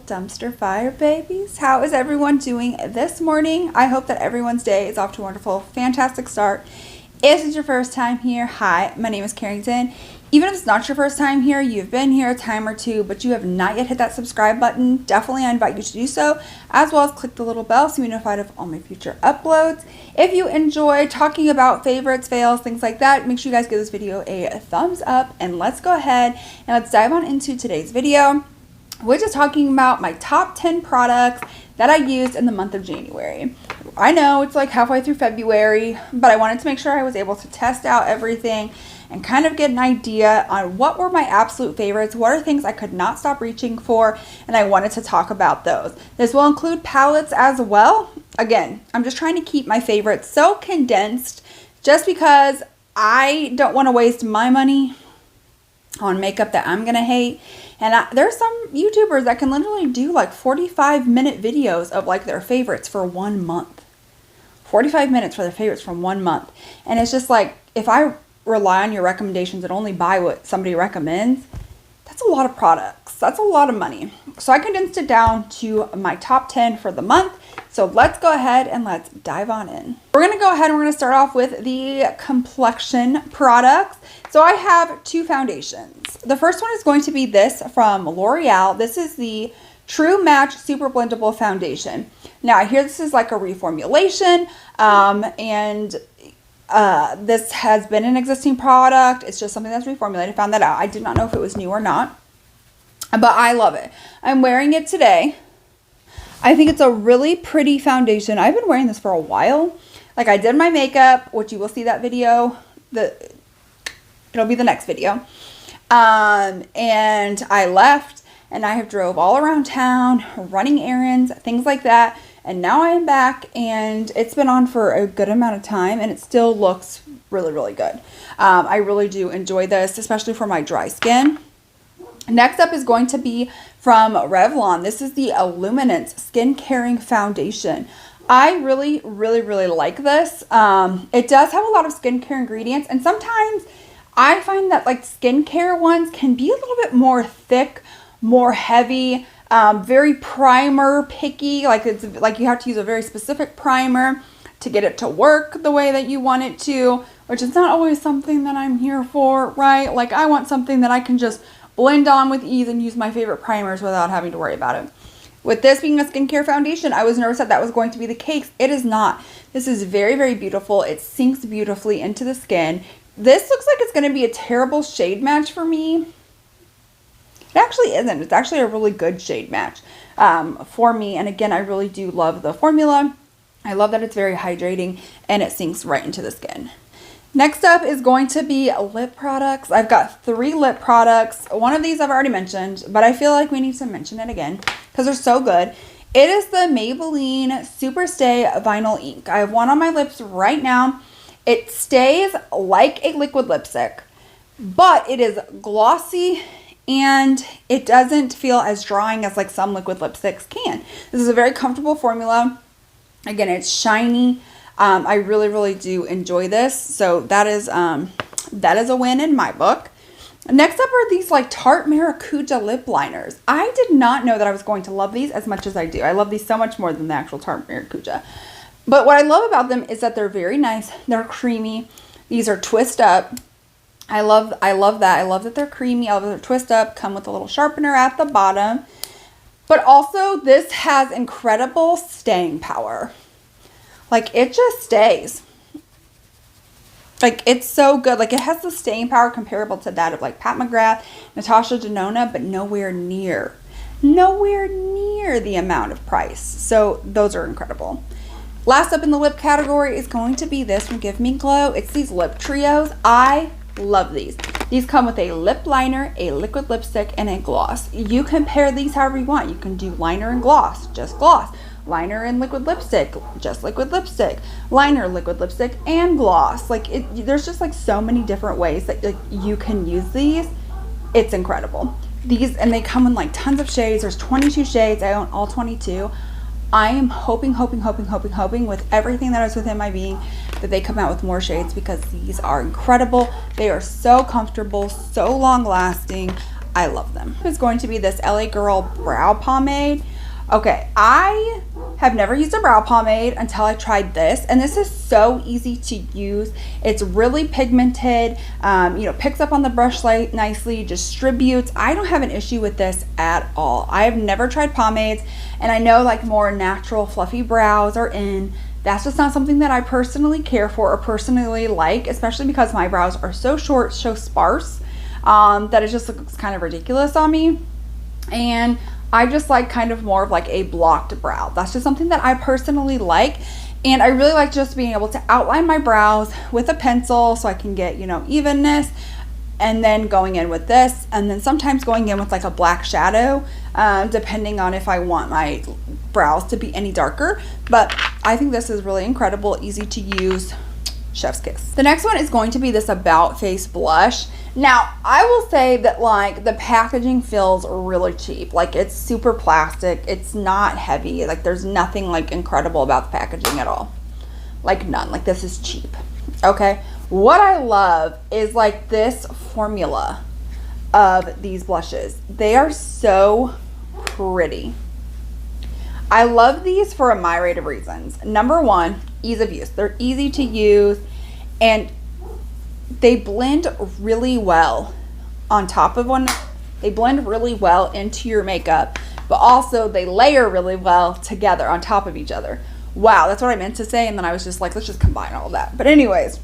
dumpster fire babies. How is everyone doing this morning? I hope that everyone's day is off to a wonderful, fantastic start. If this is your first time here, hi, my name is Carrington. Even if it's not your first time here, you've been here a time or two, but you have not yet hit that subscribe button, definitely I invite you to do so, as well as click the little bell so you're notified of all my future uploads. If you enjoy talking about favorites, fails, things like that, make sure you guys give this video a thumbs up, and let's go ahead and let's dive on into today's video, which is talking about my top 10 products that I used in the month of January. I know it's like halfway through February, but I wanted to make sure I was able to test out everything and kind of get an idea on what were my absolute favorites, what are things I could not stop reaching for, and I wanted to talk about those. This will include palettes as well. Again, I'm just trying to keep my favorites so condensed just because I don't want to waste my money on makeup that I'm gonna hate. And there's some YouTubers that can literally do like 45-minute videos of like their favorites for 1 month. 45 minutes for their favorites from 1 month. And it's just like, if I rely on your recommendations and only buy what somebody recommends, that's a lot of products. That's a lot of money. So I condensed it down to my top 10 for the month. So let's go ahead and let's dive on in. We're going to go ahead and we're going to start off with the complexion products. So I have two foundations. The first one is going to be this from L'Oreal. This is the True Match Super Blendable Foundation. Now I hear this is like a reformulation, this has been an existing product. It's just something that's reformulated. I found that out. I did not know if it was new or not, but I love it. I'm wearing it today. I think it's a really pretty foundation. I've been wearing this for a while. Like, I did my makeup, which you will see that video. It'll be the next video. And I left and I have drove all around town, running errands, things like that. And now I am back and it's been on for a good amount of time and it still looks really, really good. I really do enjoy this, especially for my dry skin. Next up is going to be from Revlon. This is the Illuminance Skin Caring Foundation. I really, really, really like this. It does have a lot of skincare ingredients, and sometimes I find that like skincare ones can be a little bit more thick, more heavy, very primer picky. Like, it's like you have to use a very specific primer to get it to work the way that you want it to, which is not always something that I'm here for, right? Like, I want something that I can just blend on with ease and use my favorite primers without having to worry about it. With this being a skincare foundation, I was nervous that that was going to be the case. It is not. This is very, very beautiful. It sinks beautifully into the skin. This looks like it's going to be a terrible shade match for me. It actually isn't. It's actually a really good shade match for me. And again, I really do love the formula. I love that it's very hydrating and it sinks right into the skin. Next up is going to be lip products. I've got 3 lip products. One of these I've already mentioned, but I feel like we need to mention it again because they're so good. It is the Maybelline Super Stay Vinyl Ink. I have one on my lips right now. It stays like a liquid lipstick, but it is glossy and it doesn't feel as drying as like some liquid lipsticks can. This is a very comfortable formula. Again, it's shiny. I really, really do enjoy this. So that is a win in my book. Next up are these like Tarte Maracuja lip liners. I did not know that I was going to love these as much as I do. I love these so much more than the actual Tarte Maracuja. But what I love about them is that they're very nice. They're creamy. These are twist up. I love that. I love that they're creamy. I love that they're twist up. Come with a little sharpener at the bottom. But also this has incredible staying power. Like, it just stays. Like, it's so good. Like, it has the staying power comparable to that of like Pat McGrath, Natasha Denona, but nowhere near the amount of price. So those are incredible. Last up in the lip category is going to be this from Give Me Glow. It's these lip trios. I love these. These come with a lip liner, a liquid lipstick, and a gloss. You can pair these however you want. You can do liner and gloss, just gloss. Liner and liquid lipstick, just liquid lipstick. Liner, liquid lipstick, and gloss. Like, there's just like so many different ways that like you can use these. It's incredible. These, and they come in like tons of shades. There's 22 shades. I own all 22. I am hoping with everything that is within my being that they come out with more shades because these are incredible. They are so comfortable, so long lasting. I love them. It's going to be this LA Girl brow pomade. Okay, I have never used a brow pomade until I tried this, and this is so easy to use. It's really pigmented, you know, picks up on the brush light nicely, distributes. I don't have an issue with this at all. I have never tried pomades, and I know like more natural fluffy brows are in. That's just not something that I personally care for or personally like, especially because my brows are so short, so sparse, that it just looks kind of ridiculous on me. And I just like kind of more of like a blocked brow. That's just something that I personally like. And I really like just being able to outline my brows with a pencil so I can get, you know, evenness. And then going in with this, and then sometimes going in with like a black shadow, depending on if I want my brows to be any darker. But I think this is really incredible, easy to use, chef's kiss. The next one is going to be this About Face blush. Now, I will say that like the packaging feels really cheap. Like it's super plastic, it's not heavy, like there's nothing like incredible about the packaging at all. Like none, like this is cheap, okay? What I love is like this formula of these blushes. They are so pretty. I love these for a myriad of reasons. Number one, ease of use. They're easy to use and they blend really well on top of one. They blend really well into your makeup, but also they layer really well together on top of each other. Wow, that's what I meant to say, and then I was just like, let's just combine all of that. But anyways,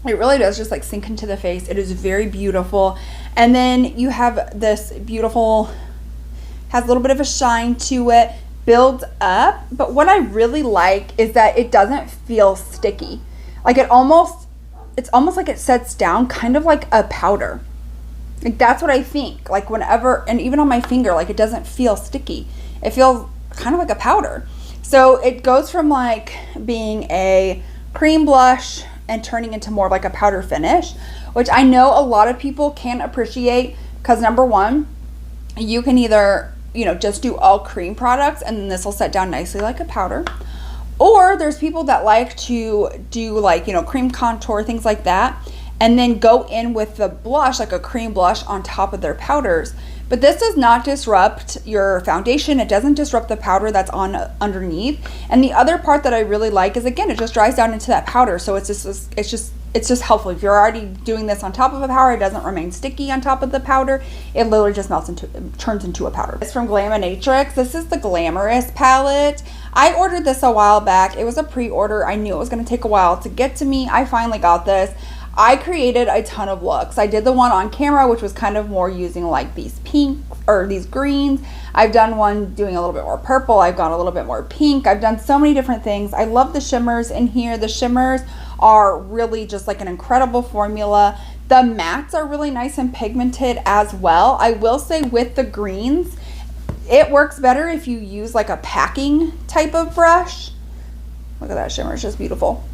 it really does just like sink into the face. It is very beautiful. And then you have this beautiful, has a little bit of a shine to it, builds up. But what I really like is that it doesn't feel sticky. Like it's almost like it sets down kind of like a powder. Like that's what I think. Like whenever, and even on my finger, like it doesn't feel sticky. It feels kind of like a powder. So it goes from like being a cream blush and turning into more like a powder finish, which I know a lot of people can appreciate because number one, you can either, you know, just do all cream products and then this will set down nicely like a powder. Or there's people that like to do like, you know, cream contour, things like that, and then go in with the blush, like a cream blush on top of their powders. But this does not disrupt your foundation. It doesn't disrupt the powder that's on underneath. And the other part that I really like is, again, it just dries down into that powder. So it's just helpful. If you're already doing this on top of a powder, it doesn't remain sticky on top of the powder. It literally just turns into a powder. It's from GLAMINATRIX. This is the Glamorous palette. I ordered this a while back. It was a pre-order. I knew it was going to take a while to get to me. I finally got this. I created a ton of looks. I did the one on camera, which was kind of more using like these pink or these greens. I've done one doing a little bit more purple. I've gone a little bit more pink. I've done so many different things. I love the shimmers in here. The shimmers are really just like an incredible formula. The mattes are really nice and pigmented as well. I will say with the greens, it works better if you use like a packing type of brush. Look at that shimmer, it's just beautiful.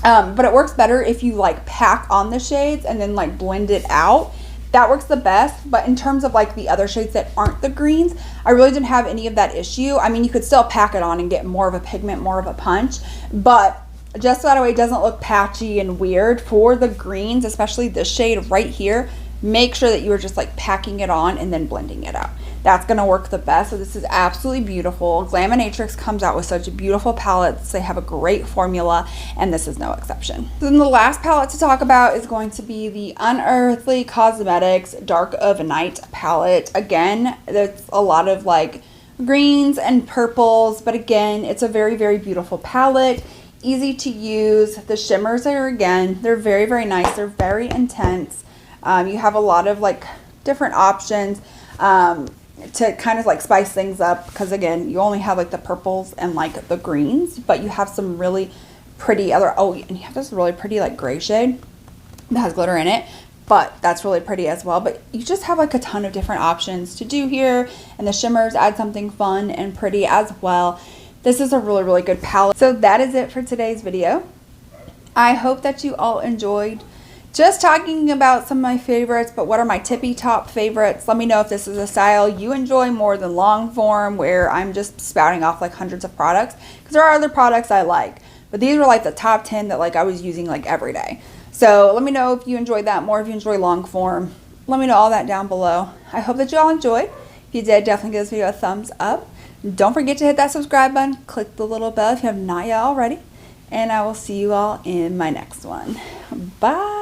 But it works better if you like pack on the shades and then like blend it out. That works the best. But in terms of like the other shades that aren't the greens, I really didn't have any of that issue. I mean, you could still pack it on and get more of a pigment, more of a punch, but just so that way it doesn't look patchy and weird for the greens, especially this shade right here. Make sure that you are just like packing it on and then blending it out. That's going to work the best. So this is absolutely beautiful. GLAMINATRIX comes out with such beautiful palettes. They have a great formula, and this is no exception. Then the last palette to talk about is going to be the Unearthly Cosmetics Dark of Night palette. Again, there's a lot of like greens and purples, but again, it's a very, very beautiful palette. Easy to use. The shimmers are, again, they're very, very nice. They're very intense. You have a lot of like different options to kind of like spice things up, because again, you only have like the purples and like the greens, but you have some really pretty other, oh, and you have this really pretty like gray shade that has glitter in it, but that's really pretty as well. But you just have like a ton of different options to do here, and the shimmers add something fun and pretty as well. This is a really, really good palette. So that is it for today's video. I hope that you all enjoyed just talking about some of my favorites, but what are my tippy top favorites? Let me know if this is a style you enjoy more than long form, where I'm just spouting off like hundreds of products, because there are other products I like, but these were like the top 10 that like I was using like every day. So let me know if you enjoyed that more, if you enjoy long form. let me know all that down below. I hope that you all enjoyed. If you did, definitely give this video a thumbs up. Don't forget to hit that subscribe button. Click the little bell if you have not yet already. And I will see you all in my next one. Bye.